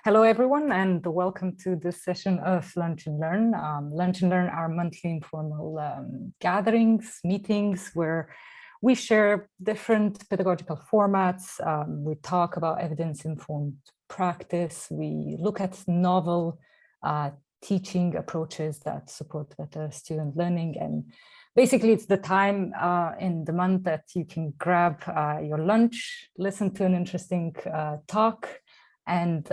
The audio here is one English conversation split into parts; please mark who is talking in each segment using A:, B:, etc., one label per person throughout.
A: Hello, everyone, and welcome to this session of Lunch and Learn. Lunch and Learn are monthly informal gatherings, meetings where we share different pedagogical formats. We talk about evidence-informed practice. We look at novel teaching approaches that support better student learning. And basically, it's the time in the month that you can grab your lunch, listen to an interesting talk, and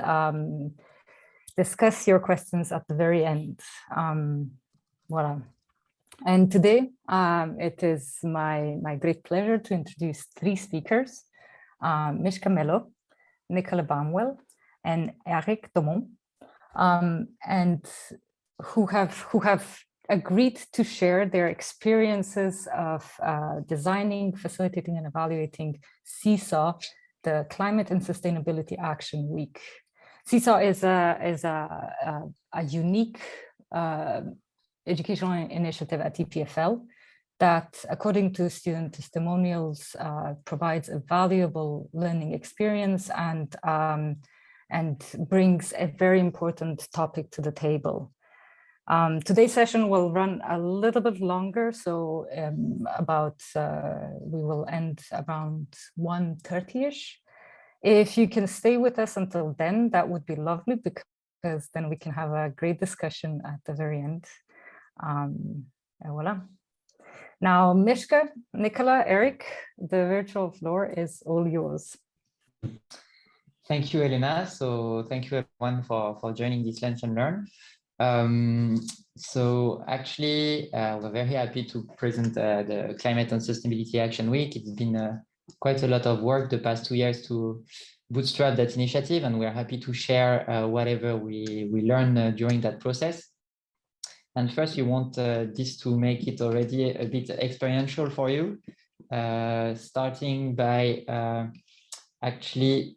A: discuss your questions at the very end. Voila. And today, it is my great pleasure to introduce three speakers, Michka Mélo, Nicola Banwell, and Eric Domon, and who have agreed to share their experiences of designing, facilitating, and evaluating Seesaw, the Climate and Sustainability Action Week. Seesaw is a unique educational initiative at EPFL that, according to student testimonials, provides a valuable learning experience and brings a very important topic to the table. Today's session will run a little bit longer, so we will end around 1:30-ish. If you can stay with us until then, that would be lovely, because then we can have a great discussion at the very end. And voila. Now, Michka, Nicola, Eric, the virtual floor is all yours.
B: Thank you, Elena. So thank you everyone for joining this Lunch and Learn. So actually, we're very happy to present the Climate and Sustainability Action Week. It's been quite a lot of work the past 2 years to bootstrap that initiative, and we're happy to share whatever we learn during that process. And first, we want this to make it already a bit experiential for you, starting by actually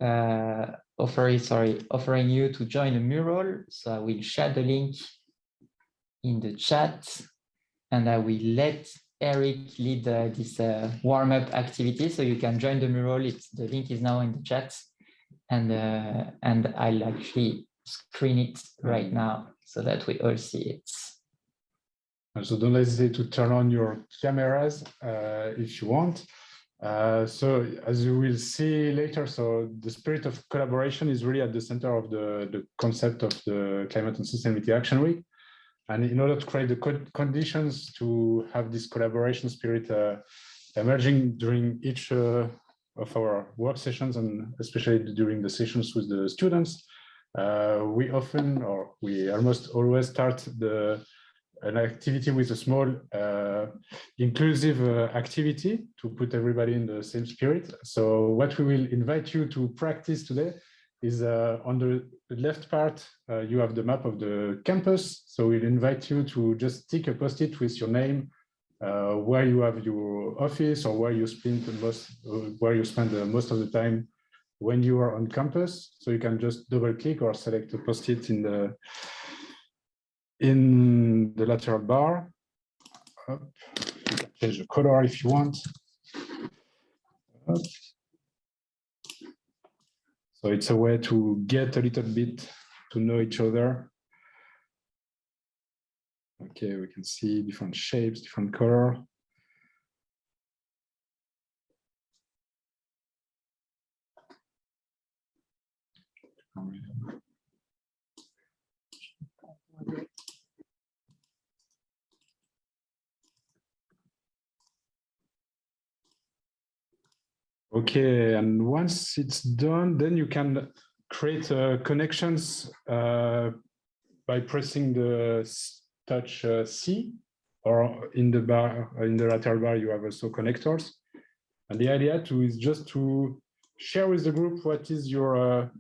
B: offering you to join a mural. So I will share the link in the chat, and I will let Eric lead this warm-up activity. So you can join the mural. The link is now in the chat, and I'll actually screen it right now so that we all see it.
C: So don't hesitate to turn on your cameras if you want. So as you will see later, so the spirit of collaboration is really at the center of the concept of the Climate and Sustainability Action Week. And in order to create the conditions to have this collaboration spirit emerging during each of our work sessions, and especially during the sessions with the students, we almost always start an activity with a small inclusive activity to put everybody in the same spirit. So what we will invite you to practice today is on the left part, you have the map of the campus. So we'll invite you to just stick a post-it with your name, where you have your office, or where you spend most of the time when you are on campus. So you can just double click or select a post-it in the lateral bar. Up. You can change the color if you want. Up. So it's a way to get a little bit to know each other. Okay, we can see different shapes, different color. Okay, and once it's done, then you can create connections by pressing the touch C, or in the lateral bar you have also connectors. And the idea is just to share with the group what is your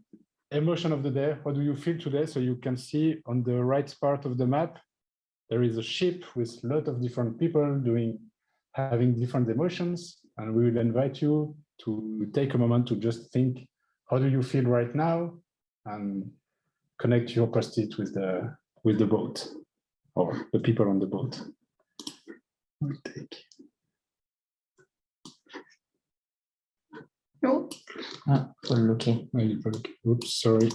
C: emotion of the day. What do you feel today? So you can see on the right part of the map there is a ship with a lot of different people having different emotions, and we will invite you to take a moment to just think, how do you feel right now, and connect your post-it with the boat or the people on the boat. We'll take.
B: No. Okay.
C: Oops, sorry.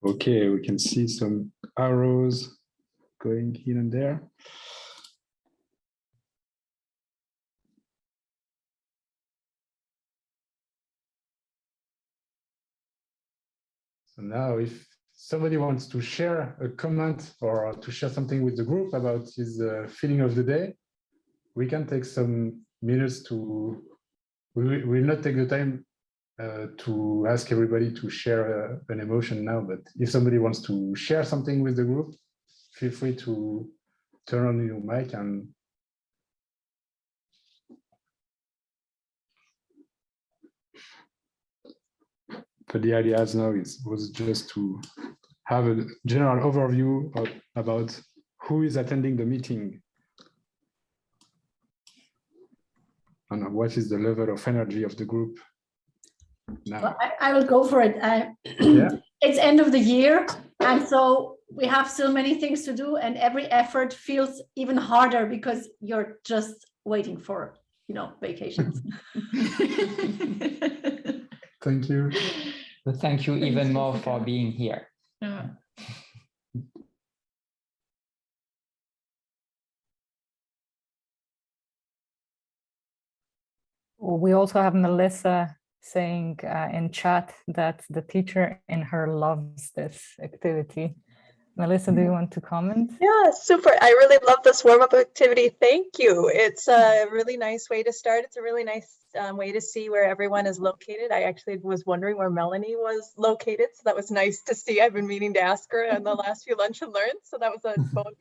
C: Okay, we can see some arrows going here and there. So now if somebody wants to share a comment or to share something with the group about his feeling of the day, we can take some minutes to, we will not take the time to ask everybody to share an emotion now, but if somebody wants to share something with the group, feel free to turn on your mic and but the idea now was just to have a general overview about who is attending the meeting and what is the level of energy of the group now.
D: Well, I will go for it.
C: Yeah.
D: It's end of the year, and so we have so many things to do, and every effort feels even harder because you're just waiting for, vacations.
C: Thank you.
B: So thank you even more for being here.
D: Yeah.
A: We also have Melissa saying in chat that the teacher in her loves this activity. Melissa, do you want to comment?
E: Yeah, super. I really love this warm-up activity. Thank you. It's a really nice way to start. It's a really nice way to see where everyone is located. I actually was wondering where Melanie was located, so that was nice to see. I've been meaning to ask her on the last few lunch and learns, so that was a bonus.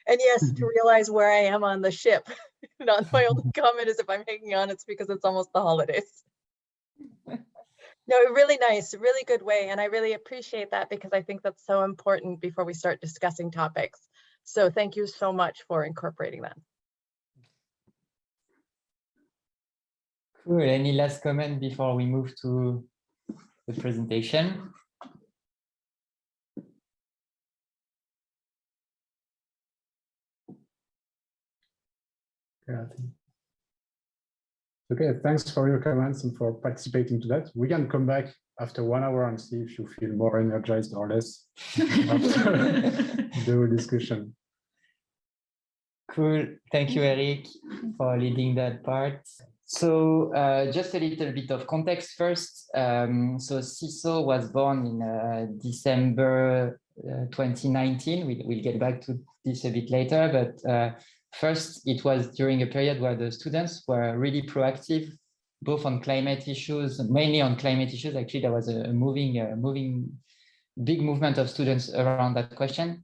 E: And yes, to realize where I am on the ship. Not my only comment is if I'm hanging on, it's because it's almost the holidays. No, really nice, really good way. And I really appreciate that because I think that's so important before we start discussing topics. So thank you so much for incorporating that.
B: Cool. Any last comment before we move to the presentation?
C: Yeah, okay, thanks for your comments and for participating to that. We can come back after 1 hour and see if you feel more energized or less after the discussion.
B: Cool. Thank you, Eric, for leading that part. So just a little bit of context first. So CISO was born in December 2019. We'll get back to this a bit later, but first, it was during a period where the students were really proactive, both on climate issues, mainly on climate issues. Actually, there was a moving big movement of students around that question.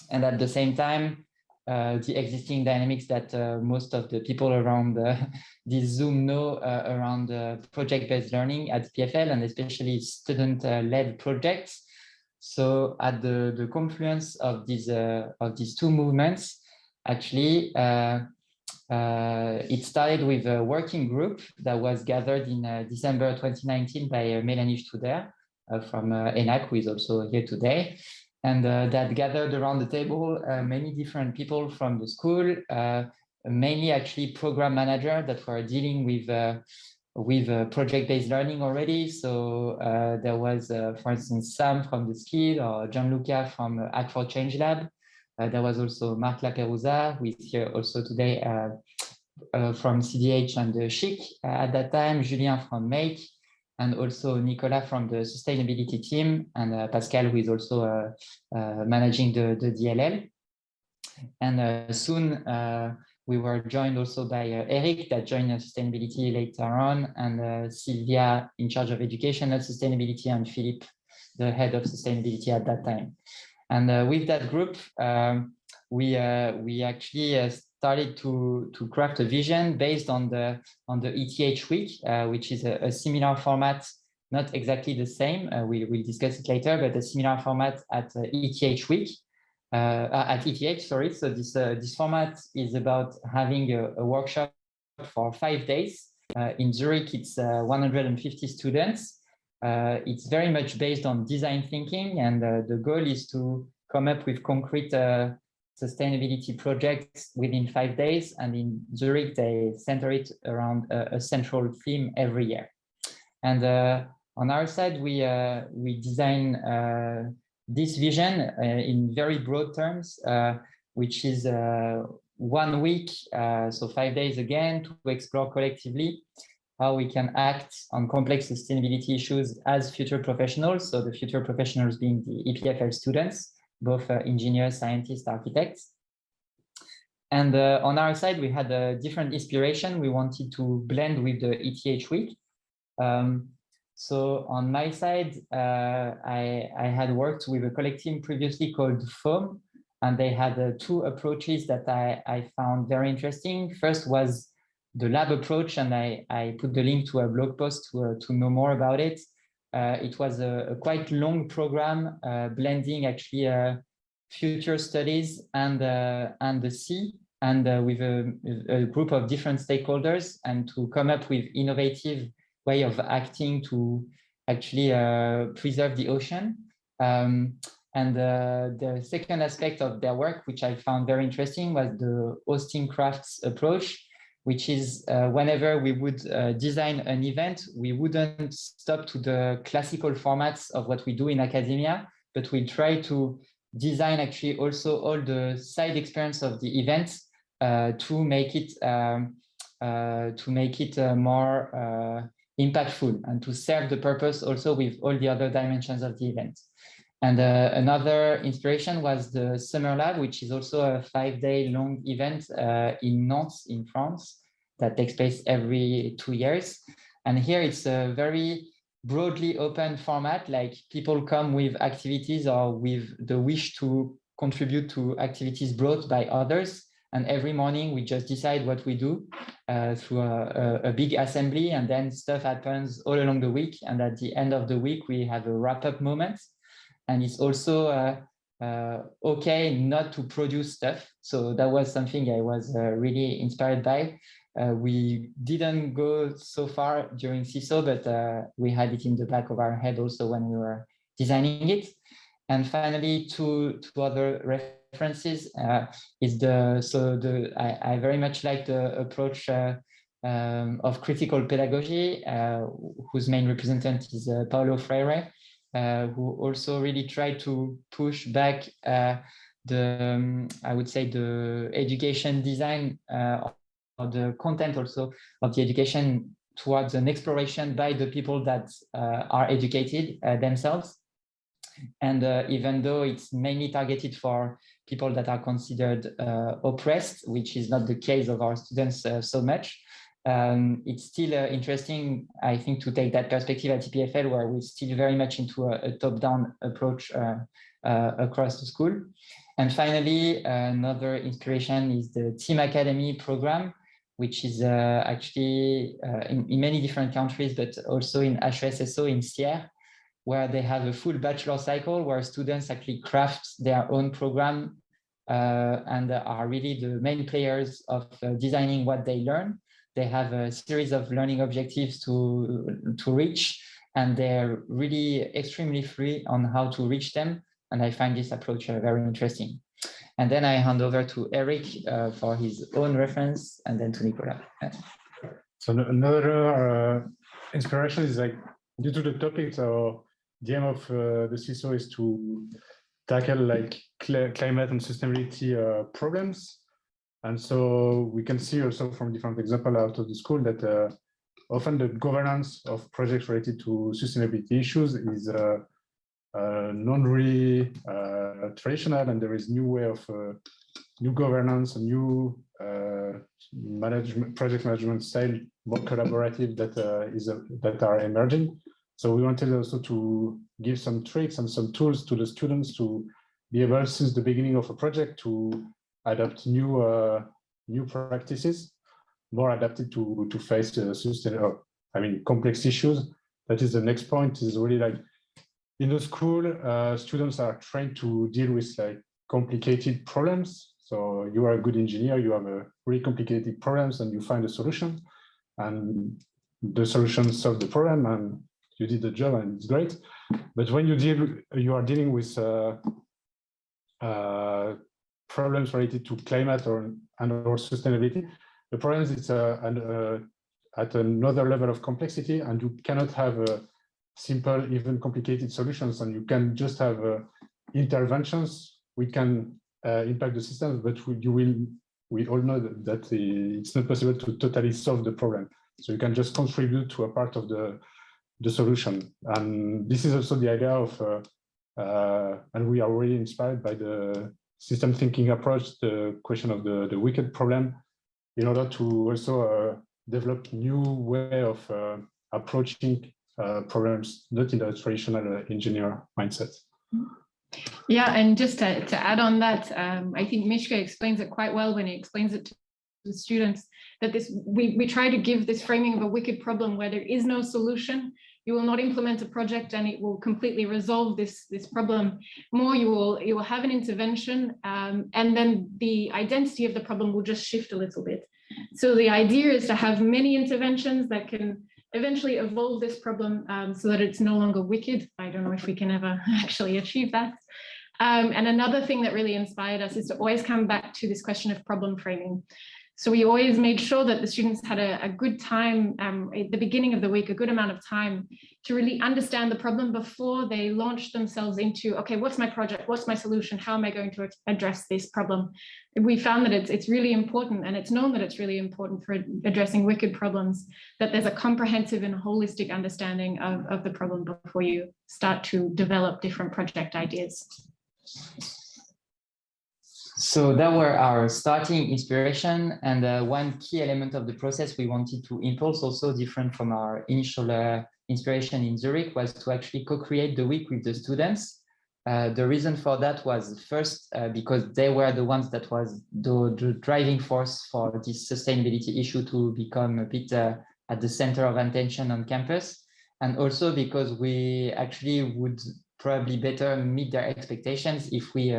B: And at the same time, the existing dynamics that most of the people around this Zoom know around project-based learning at PFL, and especially student-led projects. So at the confluence of these two movements, actually, it started with a working group that was gathered in December 2019 by Mélanie Studer from ENAC, who is also here today. And that gathered around the table many different people from the school, mainly actually program managers that were dealing with project-based learning already. So there was, for instance, Sam from the Skill or Gianluca from Act for Change Lab. There was also Marc Laperouza, who is here also today from CDH and Chic at that time, Julien from Make, and also Nicola from the sustainability team, and Pascal, who is also managing the DLL. And soon we were joined also by Eric, that joined sustainability later on, and Sylvia in charge of education and sustainability, and Philippe, the head of sustainability at that time. And with that group, we actually started to craft a vision based on the ETH week, which is a similar format, not exactly the same. We'll discuss it later, but a similar format at ETH week, at ETH, sorry. So this format is about having a workshop for 5 days. In Zurich, it's 150 students. It's very much based on design thinking, and the goal is to come up with concrete sustainability projects within 5 days. And in Zurich, they center it around a central theme every year. And on our side, we design this vision in very broad terms, which is 1 week, so 5 days again, to explore collectively how we can act on complex sustainability issues as future professionals. So the future professionals being the EPFL students, both engineers, scientists, architects. And on our side, we had a different inspiration. We wanted to blend with the ETH week. So on my side, I had worked with a collective previously called FOAM, and they had 2 approaches that I found very interesting. First was the lab approach, and I put the link to a blog post to know more about it. It was a quite long program, blending actually future studies and the sea, and with a group of different stakeholders, and to come up with innovative way of acting to actually preserve the ocean. And the second aspect of their work, which I found very interesting, was the hosting crafts approach, which is whenever we would design an event, we wouldn't stop to the classical formats of what we do in academia, but we try to design actually also all the side experience of the event to make it more impactful, and to serve the purpose also with all the other dimensions of the event. And another inspiration was the Summer Lab, which is also a 5-day long event in Nantes, in France, that takes place every 2 years. And here it's a very broadly open format, like people come with activities or with the wish to contribute to activities brought by others. And every morning we just decide what we do through a big assembly, and then stuff happens all along the week. And at the end of the week, we have a wrap-up moment. And it's also okay not to produce stuff. So that was something I was really inspired by. We didn't go so far during CISO, but we had it in the back of our head also when we were designing it. And finally, two other references is I very much like the approach of critical pedagogy, whose main representative is Paulo Freire, who also really tried to push back I would say the education design or the content also of the education towards an exploration by the people that are educated themselves. And even though it's mainly targeted for people that are considered oppressed, which is not the case of our students so much, it's still interesting, I think, to take that perspective at EPFL, where we're still very much into a top-down approach across the school. And finally, another inspiration is the Team Academy program, which is actually in many different countries, but also in HESSO in Sierre, where they have a full bachelor cycle where students actually craft their own program and are really the main players of designing what they learn. They have a series of learning objectives to reach, and they're really extremely free on how to reach them. And I find this approach very interesting. And then I hand over to Eric for his own reference, and then to Nicola.
C: So another inspiration is like, due to the topic, so the aim of the CISO is to tackle like climate and sustainability problems. And so we can see also from different examples out of the school that often the governance of projects related to sustainability issues is non-really traditional, and there is new way of new governance, a new project management style, more collaborative that are emerging. So we wanted also to give some tricks and some tools to the students to be able, since the beginning of a project, to adopt new practices, more adapted to face complex issues. That is the next point. Is really like in the school, students are trained to deal with like complicated problems. So you are a good engineer, you have a really complicated problems, and you find a solution, and the solution solves the problem, and you did the job, and it's great. But when you are dealing with problems related to climate or sustainability, the problem is it's at another level of complexity, and you cannot have a simple, even complicated solutions, and you can just have interventions, we can impact the system, but we all know that it's not possible to totally solve the problem. So you can just contribute to a part of the solution. And this is also the idea of, and we are really inspired by the system thinking approach, the question of the wicked problem, in order to also develop new way of approaching problems, not in the traditional engineer mindset.
F: Yeah, and just to add on that, I think Michka explains it quite well when he explains it to the students, that we try to give this framing of a wicked problem where there is no solution. You will not implement a project and it will completely resolve this problem. More, you will have an intervention, and then the identity of the problem will just shift a little bit. So the idea is to have many interventions that can eventually evolve this problem so that it's no longer wicked. I don't know if we can ever actually achieve that. And another thing that really inspired us is to always come back to this question of problem framing. So we always made sure that the students had a good time at the beginning of the week, a good amount of time to really understand the problem before they launched themselves into, okay, what's my project? What's my solution? How am I going to address this problem? We found that it's really important, and it's known that it's really important for addressing wicked problems, that there's a comprehensive and holistic understanding of the problem before you start to develop different project ideas.
B: So that were our starting inspiration, and one key element of the process we wanted to impulse, also different from our initial inspiration in Zurich, was to actually co-create the week with the students. The reason for that was first because they were the ones that was the driving force for this sustainability issue to become a bit at the center of attention on campus, and also because we actually would probably better meet their expectations if we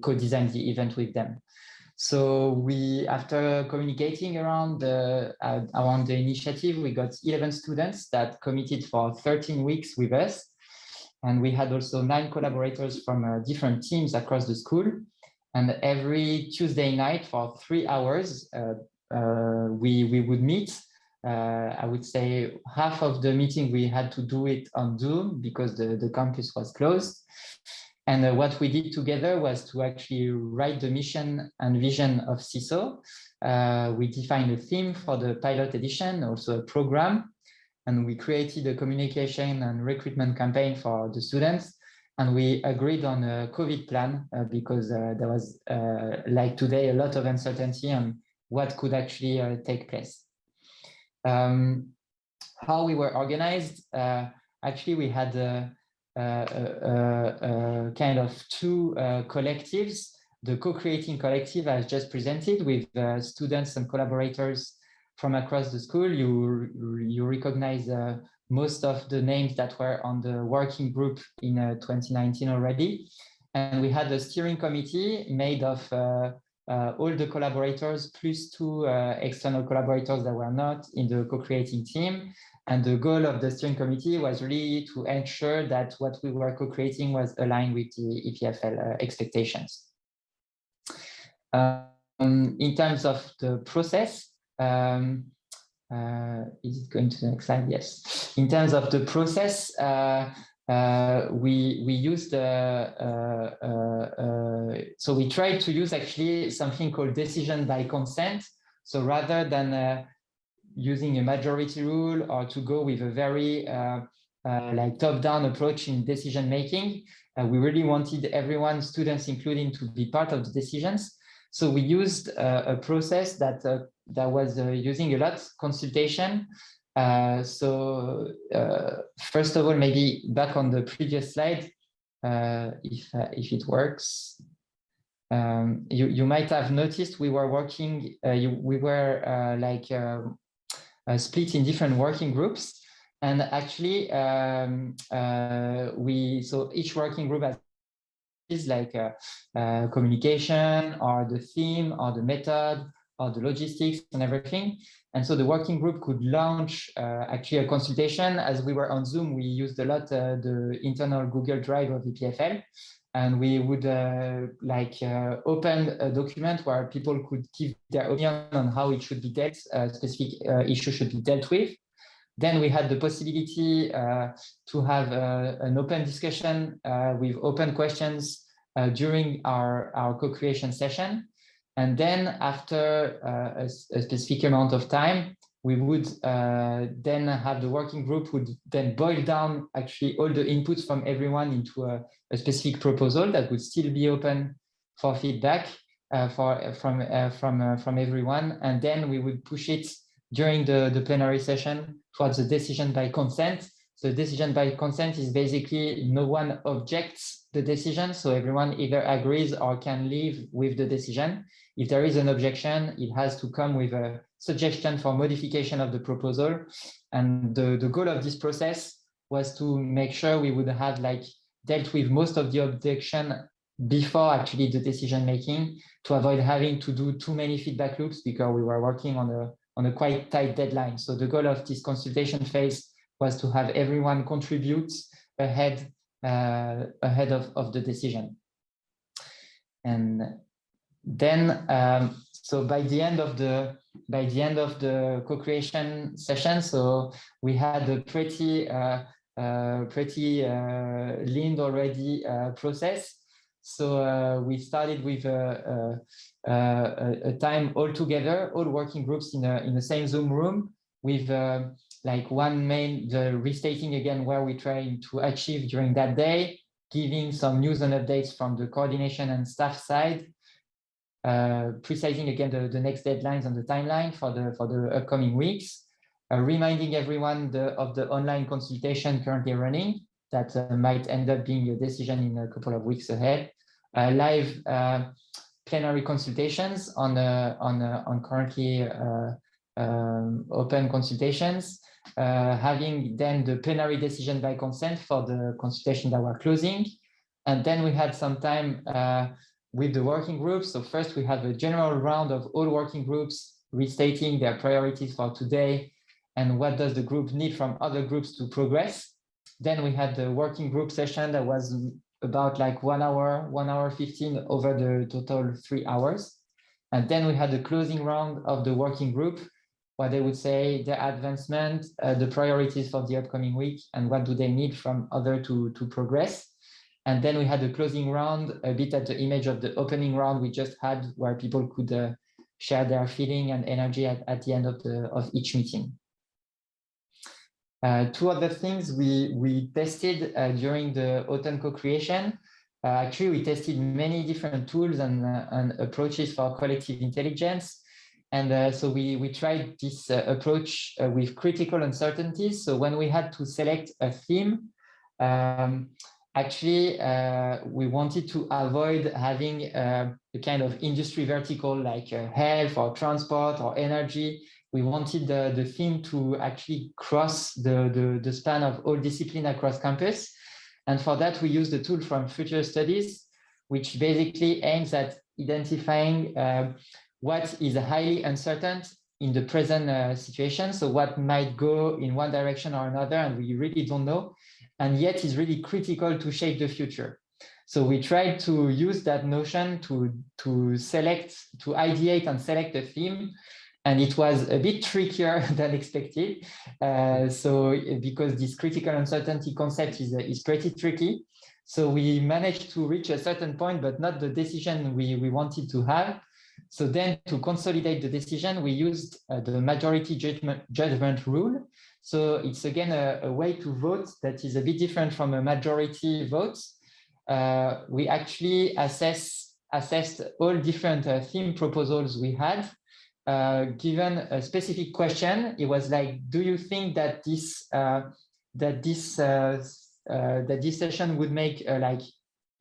B: co-design the event with them. So we, after communicating around the initiative, we got 11 students that committed for 13 weeks with us, and we had also 9 collaborators from different teams across the school. And every Tuesday night for 3 hours, we would meet. I would say half of the meeting we had to do it on Zoom because the campus was closed. And what we did together was to actually write the mission and vision of CISO. We defined a theme for the pilot edition, also a program, and we created a communication and recruitment campaign for the students. And we agreed on a COVID plan because there was, like today, a lot of uncertainty on what could actually take place. How we were organized, actually we had kind of 2 collectives. The co-creating collective I just presented with students and collaborators from across the school. You recognize most of the names that were on the working group in 2019 already. And we had a steering committee made of all the collaborators plus 2 external collaborators that were not in the co-creating team. And the goal of the steering committee was really to ensure that what we were co-creating was aligned with the EPFL expectations. In terms of the process, is it going to the next slide? Yes. In terms of the process, we used so we tried to use actually something called decision by consent. So rather than using a majority rule or to go with a very like top-down approach in decision making, we really wanted everyone, students including, to be part of the decisions. So we used a process that was using a lot consultation. So first of all, maybe back on the previous slide, if it works, you might have noticed we were working, we were split in different working groups, and actually so each working group has is like communication or the theme or the method or the logistics and everything. And so the working group could launch actually a consultation. As we were on Zoom, we used a lot the internal Google Drive of EPFL, and we would open a document where people could give their opinion on how it should be dealt, specific issue should be dealt with. Then we had the possibility to have an open discussion with open questions during our co-creation session. And then after a specific amount of time, we would then have the working group would then boil down actually all the inputs from everyone into a specific proposal that would still be open for feedback from everyone. And then we would push it during the plenary session towards the decision by consent. So decision by consent is basically no one objects the decision. So everyone either agrees or can live with the decision. If there is an objection, it has to come with a suggestion for modification of the proposal. And the goal of this process was to make sure we would have dealt with most of the objection before actually the decision making, to avoid having to do too many feedback loops, because we were working on a quite tight deadline. So the goal of this consultation phase was to have everyone contribute ahead of the decision. And then, so by the end of the co-creation session, so we had a pretty lean already process. So we started with a time all together, all working groups in the same Zoom room, with one main, restating again where we trying to achieve during that day, giving some news and updates from the coordination and staff side, precising again the next deadlines and the timeline for the upcoming weeks, reminding everyone of the online consultation currently running that might end up being a decision in a couple of weeks ahead, live plenary consultations on currently open consultations, having then the plenary decision by consent for the consultation that we're closing. And then we had some time with the working groups. So first we have a general round of all working groups restating their priorities for today and what does the group need from other groups to progress. Then we had the working group session that was about 1 hour 15 over the total 3 hours. And then we had the closing round of the working group, where they would say their advancement, the priorities for the upcoming week, and what do they need from other to progress. And then we had the closing round, a bit at the image of the opening round we just had, where people could share their feeling and energy at the end of each meeting. Two other things we tested during the autumn co-creation. Actually, we tested many different tools and approaches for collective intelligence. And so we tried this approach with critical uncertainties. So when we had to select a theme, actually, we wanted to avoid having a kind of industry vertical like health or transport or energy. We wanted the theme to actually cross the span of all disciplines across campus. And for that, we used the tool from Future Studies, which basically aims at identifying what is highly uncertain in the present situation. So what might go in one direction or another, and we really don't know, and yet is really critical to shape the future. So we tried to use that notion to ideate and select a theme. And it was a bit trickier than expected. So because this critical uncertainty concept is pretty tricky. So we managed to reach a certain point, but not the decision we wanted to have. So then to consolidate the decision, we used the majority judgment rule. So it's again a way to vote that is a bit different from a majority vote. We actually assessed all different theme proposals we had. Given a specific question, it was like, do you think that this session would make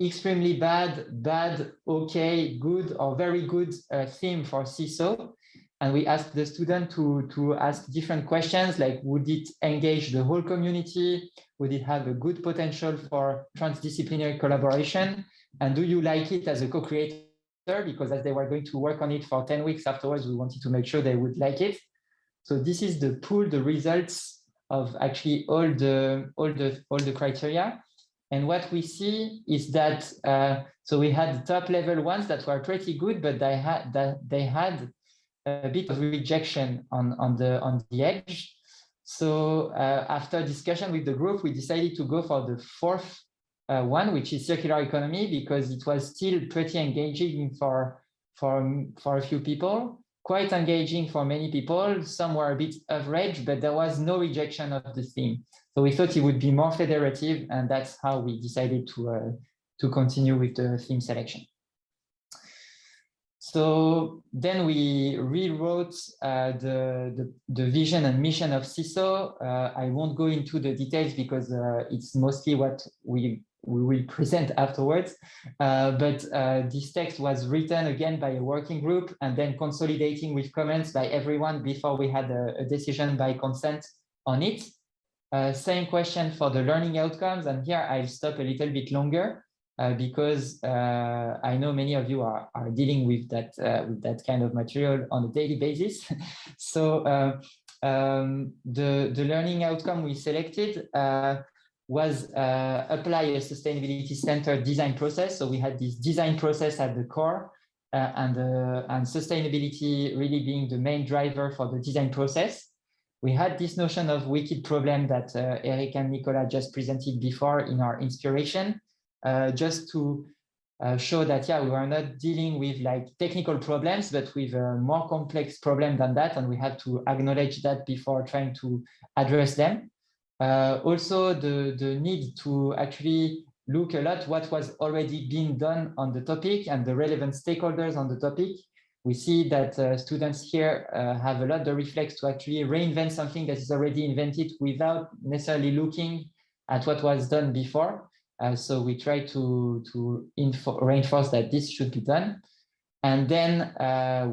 B: extremely bad, okay, good, or very good theme for CISO? And we asked the student to ask different questions, like, would it engage the whole community? Would it have a good potential for transdisciplinary collaboration? And do you like it as a co-creator? Because as they were going to work on it for 10 weeks afterwards, we wanted to make sure they would like it. So this is the results of actually all the criteria. And what we see is that so we had the top level ones that were pretty good, but they had a bit of rejection on the edge. So after discussion with the group, we decided to go for the fourth one, which is circular economy, because it was still pretty engaging for a few people, quite engaging for many people. Some were a bit average, but there was no rejection of the theme. So we thought it would be more federative, and that's how we decided to continue with the theme selection. So then we rewrote the vision and mission of CISO. I won't go into the details because it's mostly what we will present afterwards. But this text was written again by a working group and then consolidating with comments by everyone before we had a decision by consent on it. Same question for the learning outcomes. And here I'll stop a little bit longer. Because I know many of you are dealing with that kind of material on a daily basis. So the learning outcome we selected was apply a sustainability-centered design process. So we had this design process at the core, and sustainability really being the main driver for the design process. We had this notion of wicked problem that Eric and Nicola just presented before in our inspiration. Just to show that, yeah, we were not dealing with like technical problems, but with a more complex problem than that. And we had to acknowledge that before trying to address them. Also, the need to actually look a lot what was already being done on the topic and the relevant stakeholders on the topic. We see that students here have a lot of reflex to actually reinvent something that is already invented without necessarily looking at what was done before. So we try to reinforce that this should be done. And then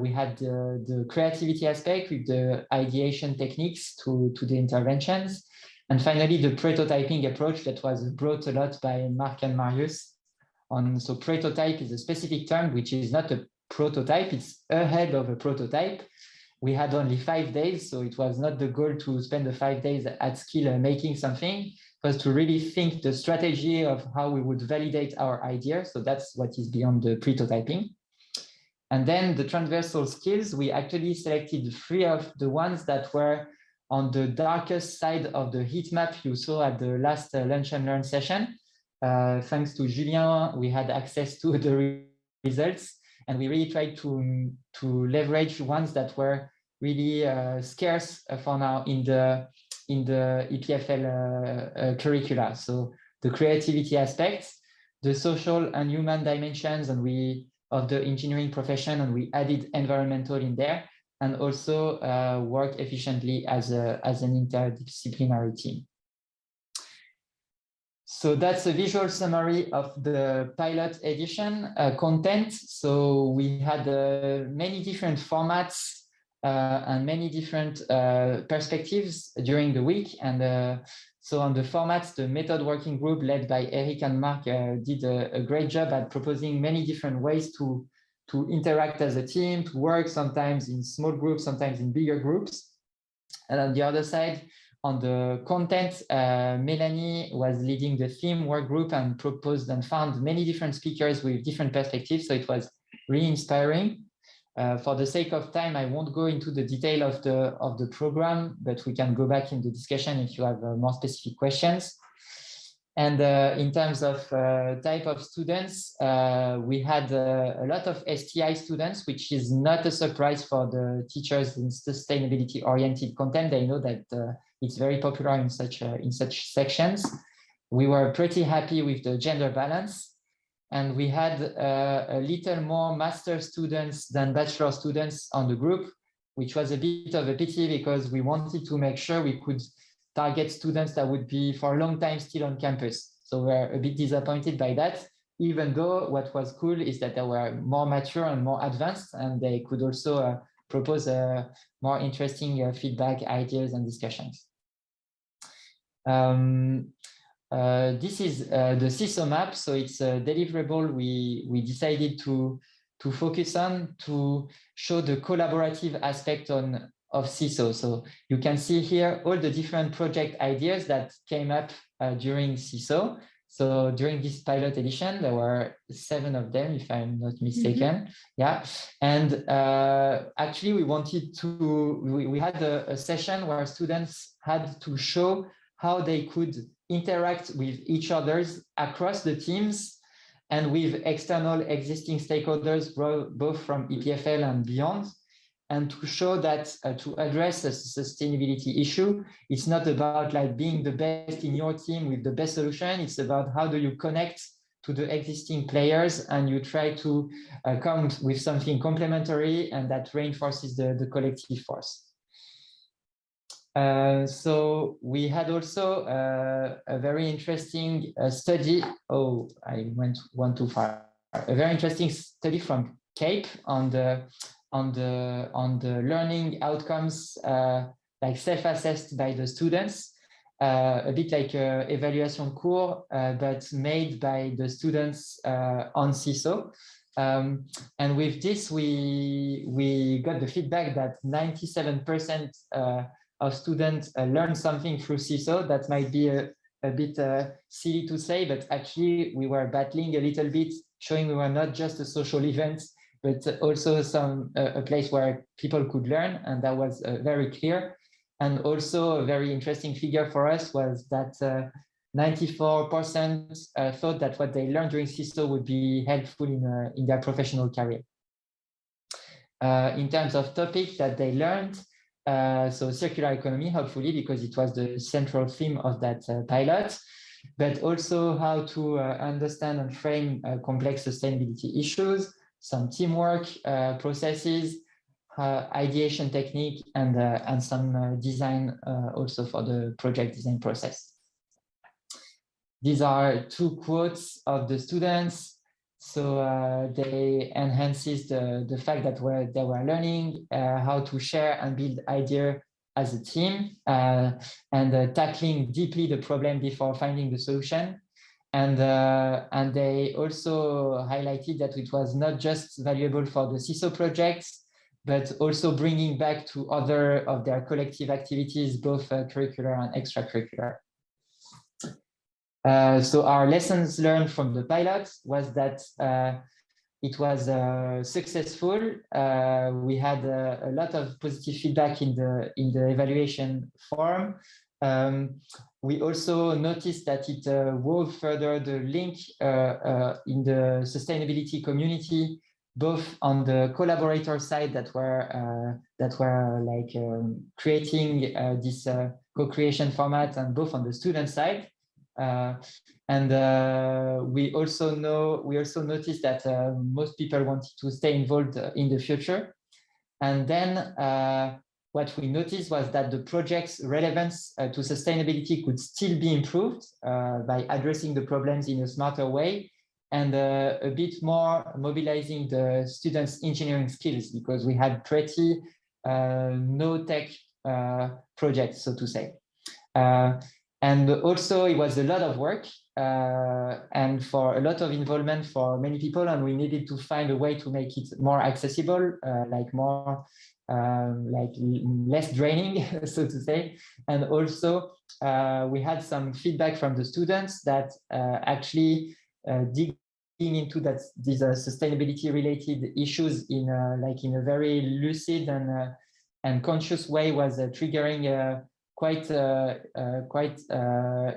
B: we had the creativity aspect with the ideation techniques to the interventions. And finally, the prototyping approach that was brought a lot by Mark and Marius. So prototype is a specific term, which is not a prototype, it's ahead of a prototype. We had only 5 days, so it was not the goal to spend the 5 days at skill making something. Was to really think the strategy of how we would validate our idea. So that's what is beyond the prototyping. And then the transversal skills, we actually selected 3 of the ones that were on the darkest side of the heat map you saw at the last Lunch and Learn session. Thanks to Julien, we had access to the results, and we really tried to leverage ones that were really scarce for now in the EPFL curricula. So the creativity aspects, the social and human dimensions, and of the engineering profession, and we added environmental in there, and also work efficiently as an interdisciplinary team. So that's a visual summary of the pilot edition content. So we had many different formats and many different perspectives during the week. And so on the formats, the method working group led by Eric and Mark did a great job at proposing many different ways to interact as a team, to work sometimes in small groups, sometimes in bigger groups. And on the other side, on the content, Melanie was leading the theme work group and proposed and found many different speakers with different perspectives. So it was really inspiring. For the sake of time, I won't go into the detail of the program, but we can go back in the discussion if you have more specific questions. And in terms of type of students, we had a lot of STI students, which is not a surprise for the teachers in sustainability-oriented content. They know that it's very popular in such sections. We were pretty happy with the gender balance. And we had a little more master students than bachelor students on the group, which was a bit of a pity because we wanted to make sure we could target students that would be for a long time still on campus. So we're a bit disappointed by that, even though what was cool is that they were more mature and more advanced, and they could also propose more interesting feedback, ideas, and discussions. This is the CISO map. So it's a deliverable we decided to focus on to show the collaborative aspect of CISO. So you can see here all the different project ideas that came up during CISO. So during this pilot edition, there were 7 of them, if I'm not mistaken. Yeah, and actually we had a session where students had to show how they could interact with each others across the teams and with external existing stakeholders, both from EPFL and beyond, and to show that to address a sustainability issue, it's not about like being the best in your team with the best solution. It's about how do you connect to the existing players and you try to come with something complementary and that reinforces the collective force. So we had also a very interesting study. Oh, I went one too far. A very interesting study from CAPE on the learning outcomes, like self-assessed by the students, a bit like evaluation cours, but made by the students on CISO. And with this, we got the feedback that 97% of students learn something through CISO. That might be a bit silly to say, but actually we were battling a little bit, showing we were not just a social event, but also a place where people could learn, and that was very clear. And also a very interesting figure for us was that 94% thought that what they learned during CISO would be helpful in their professional career. In terms of topics that they learned, so circular economy, hopefully, because it was the central theme of that pilot, but also how to understand and frame complex sustainability issues, some teamwork processes, ideation technique, and some design also for the project design process. These are 2 quotes of the students. So they enhances the fact that they were learning how to share and build ideas as a team, and tackling deeply the problem before finding the solution. And they also highlighted that it was not just valuable for the CISO projects, but also bringing back to other of their collective activities, both curricular and extracurricular. So our lessons learned from the pilot was that it was successful. We had a lot of positive feedback in the evaluation form. We also noticed that it wove further the link in the sustainability community, both on the collaborator side that were like creating this co-creation format, and both on the student side. We also noticed that most people wanted to stay involved in the future. And then what we noticed was that the project's relevance to sustainability could still be improved by addressing the problems in a smarter way, and a bit more mobilizing the students' engineering skills, because we had pretty no-tech projects, so to say. And also it was a lot of work and for a lot of involvement for many people, and we needed to find a way to make it more accessible, like more like less draining, so to say. And also we had some feedback from the students that actually digging into these sustainability related issues in a very lucid and conscious way was triggering quite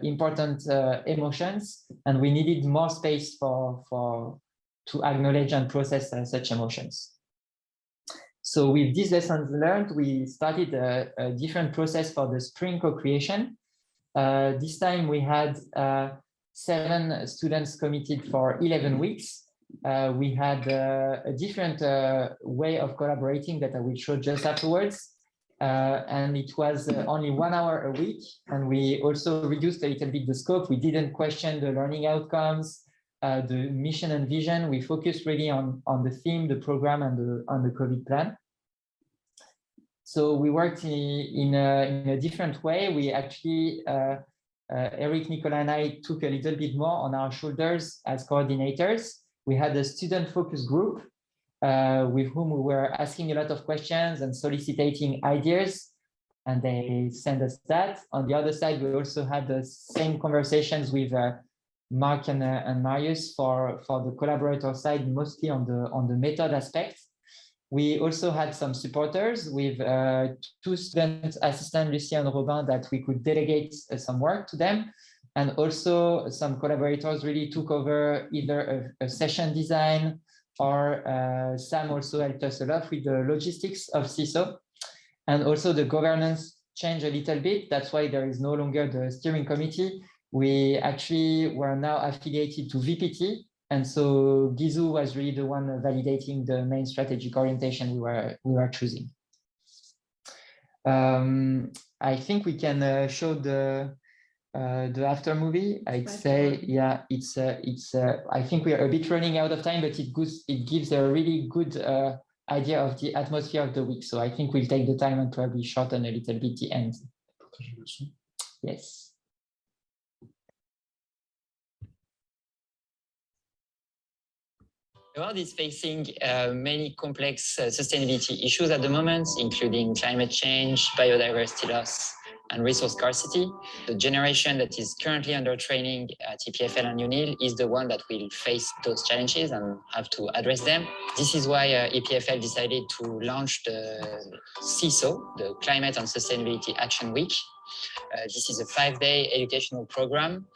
B: important emotions, and we needed more space to acknowledge and process such emotions. So with these lessons learned, we started a different process for the spring co-creation. This time we had 7 students committed for 11 weeks. We had a different way of collaborating that I will show just afterwards. And it was only 1 hour a week, and we also reduced a little bit the scope. We didn't question the learning outcomes, the mission and vision. We focused really on the theme, the program, and on the COVID plan. So we worked in a different way. We actually, Eric, Nicola, and I took a little bit more on our shoulders as coordinators. We had a student focus group with whom we were asking a lot of questions and soliciting ideas, and they sent us that. On the other side, we also had the same conversations with Mark and Marius for the collaborator side, mostly on the method aspect. We also had some supporters with 2 student assistants, Lucie and Robin, that we could delegate some work to them. And also some collaborators really took over either a session design, or Sam also helped us a lot with the logistics of CISO. And also the governance changed a little bit. That's why there is no longer the steering committee. We actually were now affiliated to VPT. And so Gizu was really the one validating the main strategic orientation we were choosing. I think we can show the after movie. I'd say, yeah, it's I think we are a bit running out of time, but it gives a really good idea of the atmosphere of the week. So I think we'll take the time and probably shorten a little bit the end. Yes. The world is facing many complex sustainability issues at the moment, including climate change, biodiversity loss, and resource scarcity. The generation that is currently under training at EPFL and UNIL is the one that will face those challenges and have to address them. This is why EPFL decided to launch the CISO, the Climate and Sustainability Action Week. This is a 5-day educational program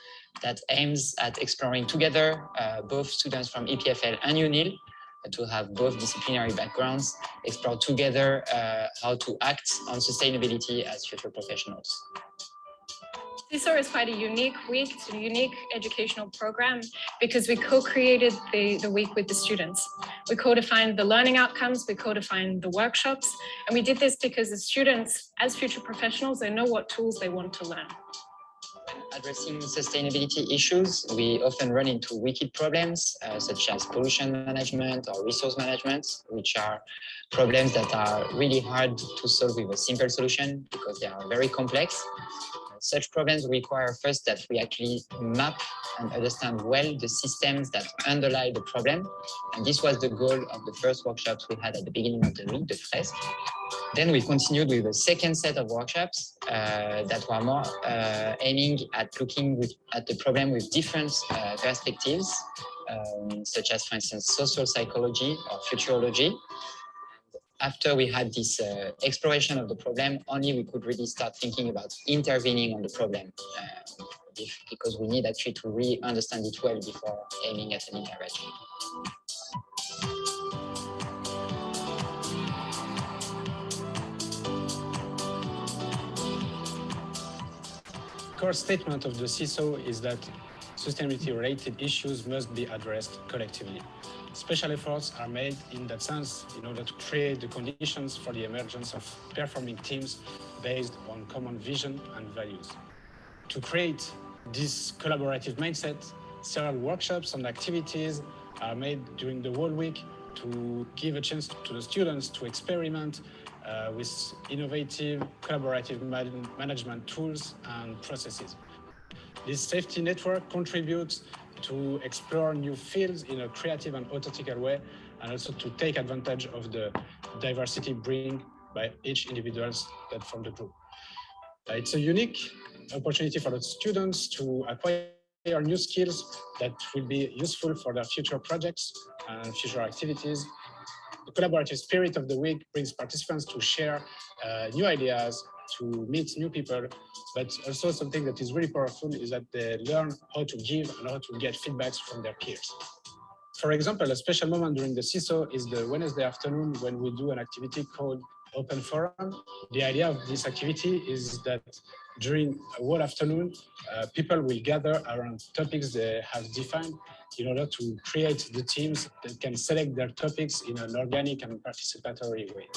B: that aims at exploring together both students from EPFL and UNIL to have both disciplinary backgrounds, explore together how to act on sustainability as future professionals. CISO is quite a unique week. It's a unique educational program because we co-created the week with the students. We co-defined the learning outcomes, we co-defined the workshops, and we did this because the students, as future professionals, they know what tools they want to learn. When addressing sustainability issues, we often run into wicked problems such as pollution management or resource management, which are problems that are really hard to solve with a simple solution because they are very complex. Such problems require first that we actually map and understand well the systems that underlie the problem. And this was the goal of the first workshops we had at the beginning of the week, the FRESC. Then we continued with a second set of workshops that were more aiming at looking at the problem with different perspectives, such as, for instance, social psychology or futurology. After we had this exploration of the problem, only we could really start thinking about intervening on the problem because we need actually to really understand it well before aiming at an intervention.
G: The core statement of the CISO is that sustainability-related issues must be addressed collectively. Special efforts are made in that sense in order to create the conditions for the emergence of performing teams based on common vision and values. To create this collaborative mindset, several workshops and activities are made during the whole week to give a chance to the students to experiment with innovative collaborative management tools and processes. This safety network contributes to explore new fields in a creative and authentical way, and also to take advantage of the diversity bring by each individual that form the group. It's a unique opportunity for the students to acquire new skills that will be useful for their future projects and future activities. The collaborative spirit of the week brings participants to share new ideas, to meet new people, but also something that is really powerful is that they learn how to give and how to get feedbacks from their peers. For example, a special moment during the CISO is the Wednesday afternoon when we do an activity called Open Forum. The idea of this activity is that during a whole afternoon, people will gather around topics they have defined in order to create the teams that can select their topics in an organic and participatory way.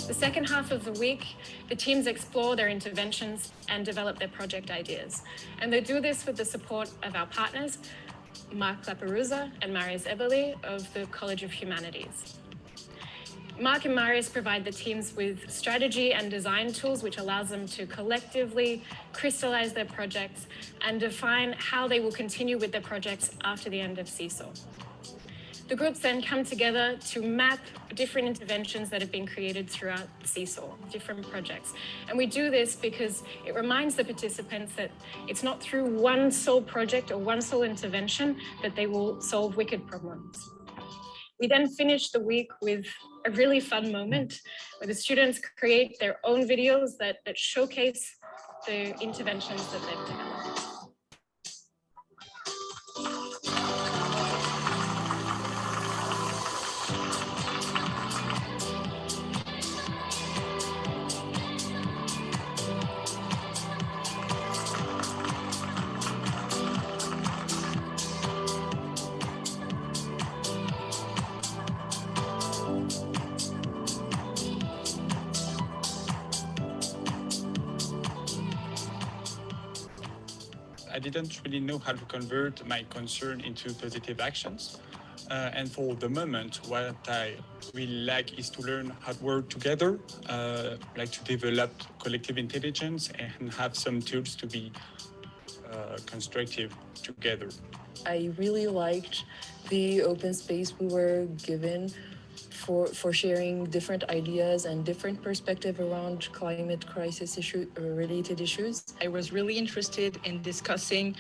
F: The second half of the week, the teams explore their interventions and develop their project ideas. And they do this with the support of our partners, Mark Laperouza and Marius Eberle of the College of Humanities. Mark and Marius provide the teams with strategy and design tools, which allows them to collectively crystallize their projects and define how they will continue with their projects after the end of CISO. The groups then come together to map different interventions that have been created throughout CSAW, different projects. And we do this because it reminds the participants that it's not through one sole project or one sole intervention that they will solve wicked problems. We then finish the week with a really fun moment where the students create their own videos that showcase the interventions that they've developed.
G: I didn't really know how to convert my concern into positive actions. And for the moment, what I really like is to learn how to work together, like to develop collective intelligence and have some tools to be constructive together.
H: I really liked the open space we were given for sharing different ideas and different perspectives around climate crisis related issues.
I: I was really interested in discussing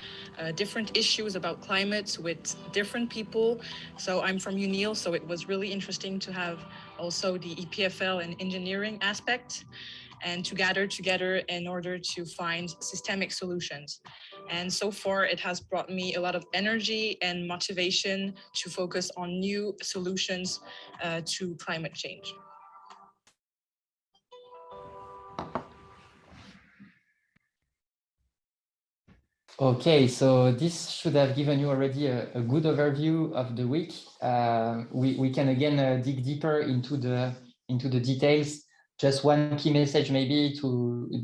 I: different issues about climate with different people. So I'm from UNIL, so it was really interesting to have also the EPFL and engineering aspect and to gather together in order to find systemic solutions. And so far, it has brought me a lot of energy and motivation to focus on new solutions to climate change.
B: Okay, so this should have given you already a good overview of the week. We can again dig deeper into the details. Just one key message maybe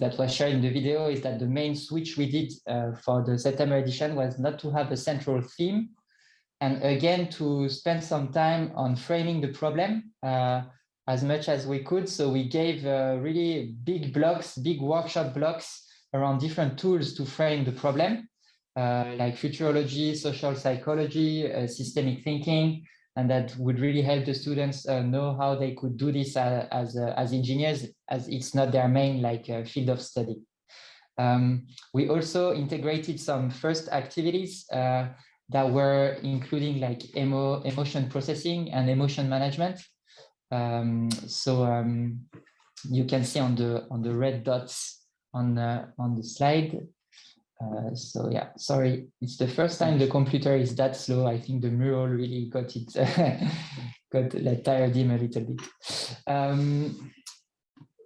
B: that was shared in the video is that the main switch we did for the September edition was not to have a central theme, and again to spend some time on framing the problem as much as we could. So we gave really big blocks, big workshop blocks around different tools to frame the problem, like futurology, social psychology, systemic thinking, and that would really help the students know how they could do this as engineers, as it's not their main field of study. We also integrated some first activities that were including like emotion processing and emotion management. You can see on the red dots on the slide. So yeah, sorry, it's the first time the computer is that slow. I think the mural really got it, tired him a little bit.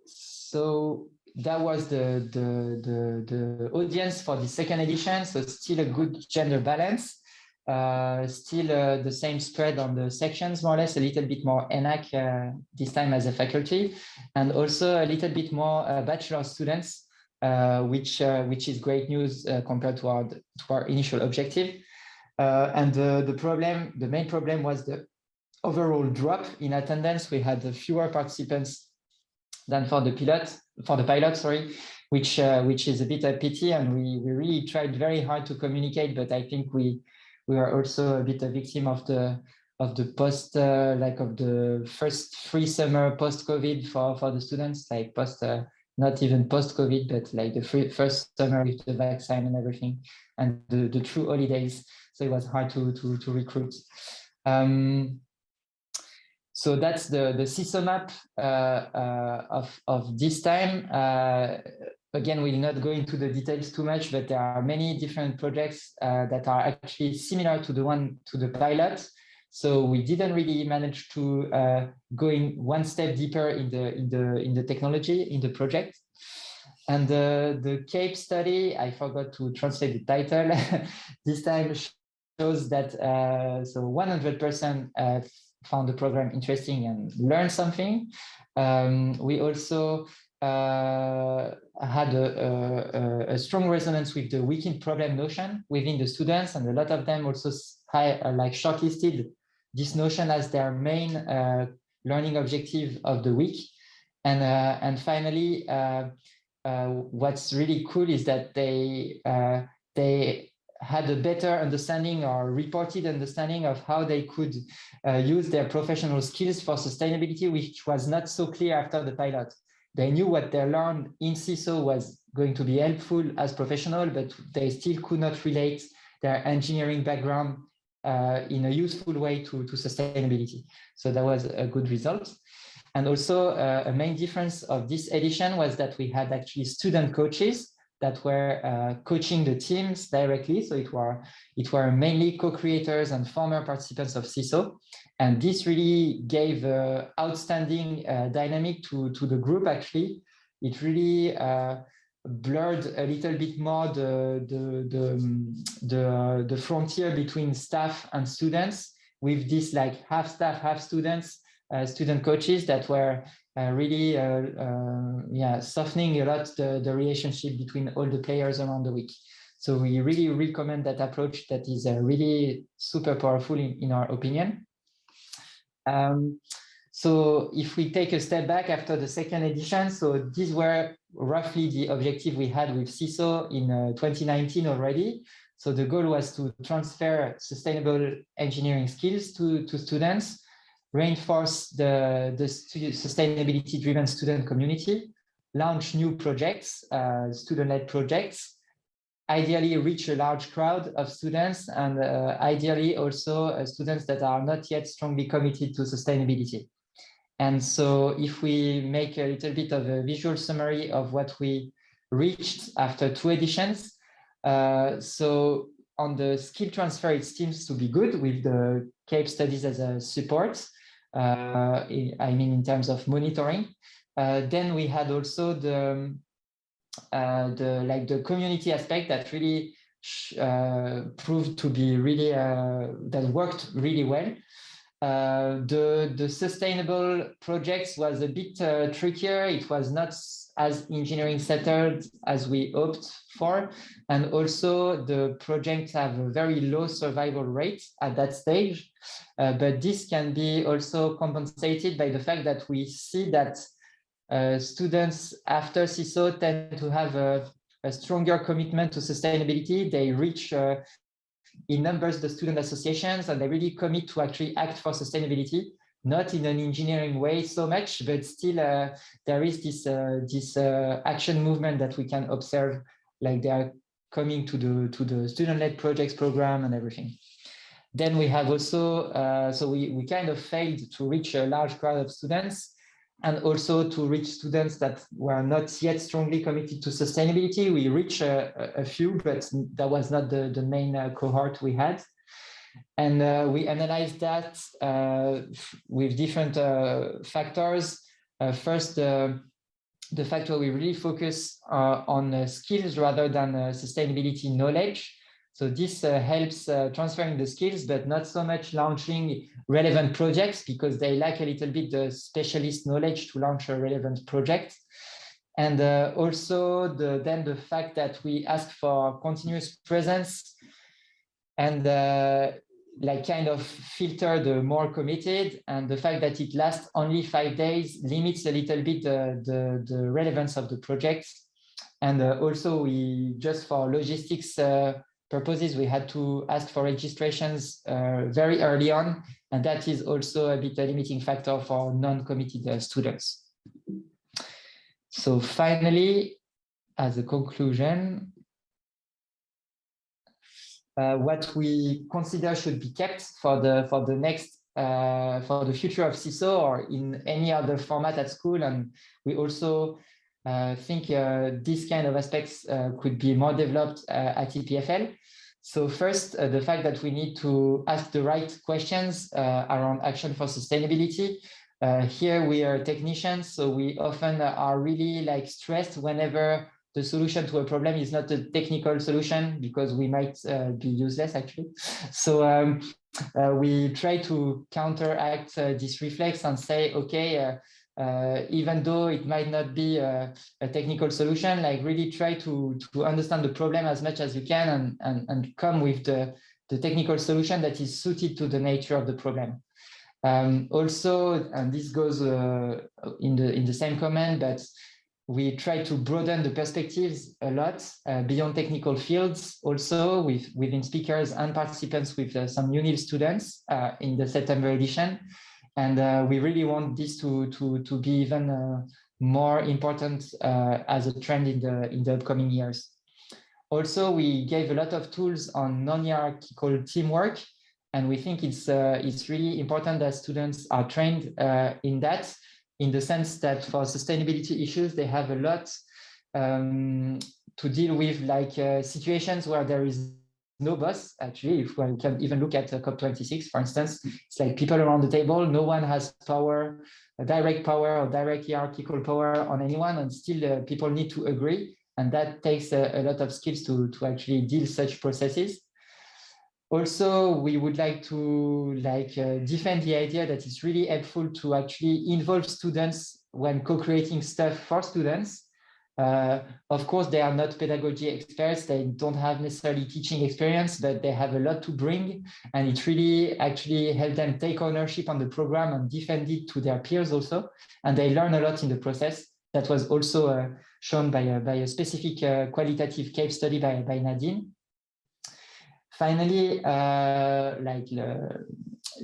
B: So that was the audience for the second edition. So still a good gender balance. Still the same spread on the sections, more or less, a little bit more ENAC this time as a faculty, and also a little bit more bachelor students, which is great news compared to our initial objective. And the main problem was the overall drop in attendance. We had fewer participants than for the pilot, sorry, which is a bit a pity, and we really tried very hard to communicate, but I think we are also a bit a victim of the post of the first free summer post-COVID for the students, like not even post-COVID, but like the first summer with the vaccine and everything, and the true holidays. So it was hard to recruit. So that's the CISO map of this time. Again, we'll not go into the details too much, but there are many different projects that are actually similar to the pilot. So we didn't really manage to go in one step deeper in the technology in the project. And the CAPE study, I forgot to translate the title. This time shows that so 100% found the program interesting and learned something. We also had a strong resonance with the wicked problem notion within the students, and a lot of them also shortlisted this notion as their main learning objective of the week. And finally, what's really cool is that they had a better understanding or reported understanding of how they could use their professional skills for sustainability, which was not so clear after the pilot. They knew what they learned in CISO was going to be helpful as professional, but they still could not relate their engineering background in a useful way to sustainability. So that was a good result. And also a main difference of this edition was that we had actually student coaches that were coaching the teams directly. So it were mainly co-creators and former participants of CISO. And this really gave outstanding dynamic to the group, actually. It really blurred a little bit more the frontier between staff and students, with this like half staff, half students, student coaches that were really softening a lot the relationship between all the players around the week. So we really recommend that approach. That is really super powerful in our opinion. So if we take a step back after the second edition, so these were roughly the objective we had with CISO in 2019 already. So the goal was to transfer sustainable engineering skills to students, reinforce the sustainability-driven student community, launch new projects, student-led projects, ideally reach a large crowd of students, and ideally also students that are not yet strongly committed to sustainability. And so if we make a little bit of a visual summary of what we reached after 2 editions, so on the skill transfer, it seems to be good with the case studies as a support. I mean, in terms of monitoring. Then we had also the community aspect that really proved to be really that worked really well. The sustainable projects was a bit trickier. It was not as engineering centered as we hoped for, and also the projects have a very low survival rate at that stage. But this can be also compensated by the fact that we see that students after CISO tend to have a stronger commitment to sustainability. They reach in numbers the student associations, and they really commit to actually act for sustainability, not in an engineering way so much, but still there is this action movement that we can observe, like they are coming to the student-led projects program and everything. Then we have also, so we kind of failed to reach a large crowd of students, and also to reach students that were not yet strongly committed to sustainability. We reached a few, but that was not the main cohort we had. And we analyzed that with different factors. First, the factor we really focus on skills rather than sustainability knowledge. So this helps transferring the skills, but not so much launching relevant projects, because they lack a little bit the specialist knowledge to launch a relevant project. And also then the fact that we ask for continuous presence and like kind of filter the more committed, and the fact that it lasts only 5 days limits a little bit the relevance of the project. And also we, just for logistics purposes, we had to ask for registrations very early on, and that is also a bit a limiting factor for non-committed students. So finally, as a conclusion, what we consider should be kept for the next for the future of CISO or in any other format at school, and we also think these kind of aspects could be more developed at EPFL. So first, the fact that we need to ask the right questions around action for sustainability. Here we are technicians, so we often are really like stressed whenever the solution to a problem is not a technical solution, because we might be useless actually. So we try to counteract this reflex and say, okay, even though it might not be a technical solution, like really try to understand the problem as much as you can, and come with the technical solution that is suited to the nature of the problem. Also, and this goes in the same comment, but we try to broaden the perspectives a lot beyond technical fields, also within speakers and participants with some UNIL students in the September edition. And we really want this to be even more important as a trend in the upcoming years. Also, we gave a lot of tools on non-hierarchical teamwork, and we think it's really important that students are trained in that, in the sense that for sustainability issues, they have a lot to deal with, like situations where there is no boss. Actually, if we can even look at COP26, for instance, it's like people around the table, no one has power, direct power or direct hierarchical power on anyone, and still people need to agree. And that takes a lot of skills to actually deal such processes. Also, we would like to defend the idea that it's really helpful to actually involve students when co-creating stuff for students. Of course, they are not pedagogy experts. They don't have necessarily teaching experience, but they have a lot to bring. And it really actually helps them take ownership on the program and defend it to their peers also. And they learn a lot in the process. That was also shown by a specific qualitative case study by Nadine. Finally,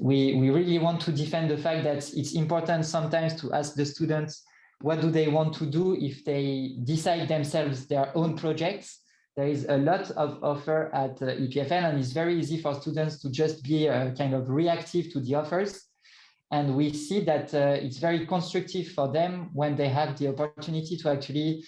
B: we really want to defend the fact that it's important sometimes to ask the students what do they want to do if they decide themselves their own projects. There is a lot of offer at EPFL, and it's very easy for students to just be kind of reactive to the offers. And we see that it's very constructive for them when they have the opportunity to actually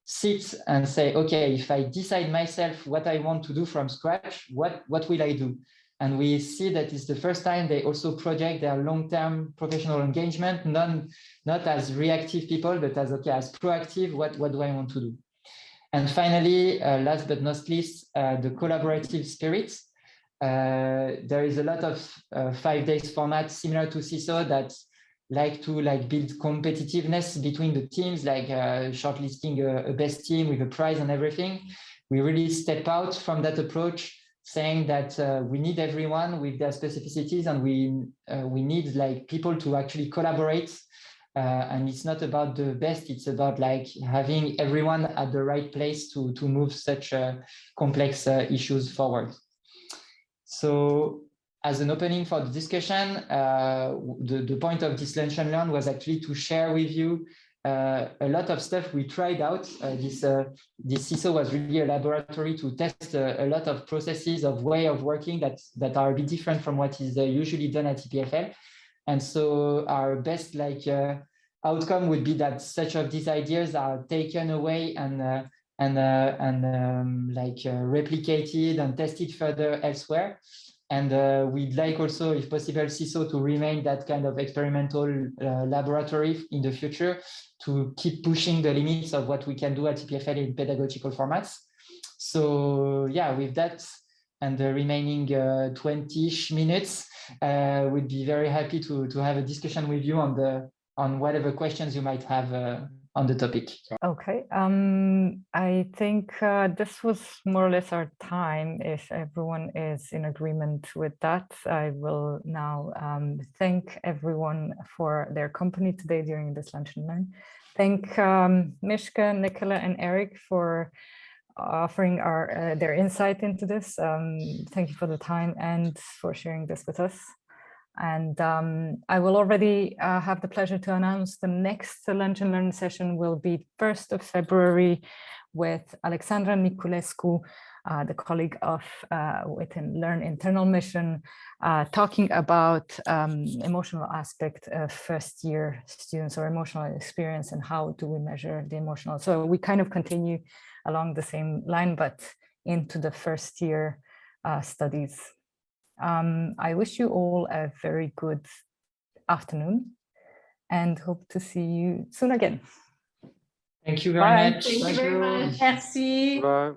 B: sit and say, okay, if I decide myself what I want to do from scratch, what will I do? And we see that it's the first time they also project their long-term professional engagement, not as reactive people, but as, okay, as proactive, what do I want to do? And finally, last but not least, the collaborative spirit. There is a lot of 5 days format similar to CISO that like to build competitiveness between the teams, like shortlisting a best team with a prize and everything. We really step out from that approach, saying that we need everyone with their specificities, and we need people to actually collaborate. And it's not about the best, it's about having everyone at the right place to move such complex issues forward. So as an opening for the discussion, the point of this Lunch and Learn was actually to share with you a lot of stuff we tried out. This CISO was really a laboratory to test a lot of processes of way of working that are a bit different from what is usually done at EPFL. And so our best outcome would be that such of these ideas are taken away and replicated and tested further elsewhere. And we'd like also, if possible, CISO to remain that kind of experimental laboratory in the future to keep pushing the limits of what we can do at EPFL in pedagogical formats. So yeah, with that and the remaining 20-ish minutes, we'd be very happy to have a discussion with you on whatever questions you might have on the topic.
A: Okay, I think this was more or less our time. If everyone is in agreement with that, I will now thank everyone for their company today during this Lunch and Learn. Thank Michka, Nicola, and Eric for offering their insight into this. Thank you for the time and for sharing this with us. And I will already have the pleasure to announce the next Lunch and Learn session will be 1st of February with Alexandra Niculescu, the colleague of within Learn Internal Mission, talking about emotional aspect of first year students or emotional experience and how do we measure the emotional. So we kind of continue along the same line, but into the first year studies. I wish you all a very good afternoon and hope to see you soon again.
B: Thank you very much.
F: Thank you very much.
D: Merci.
J: Bye.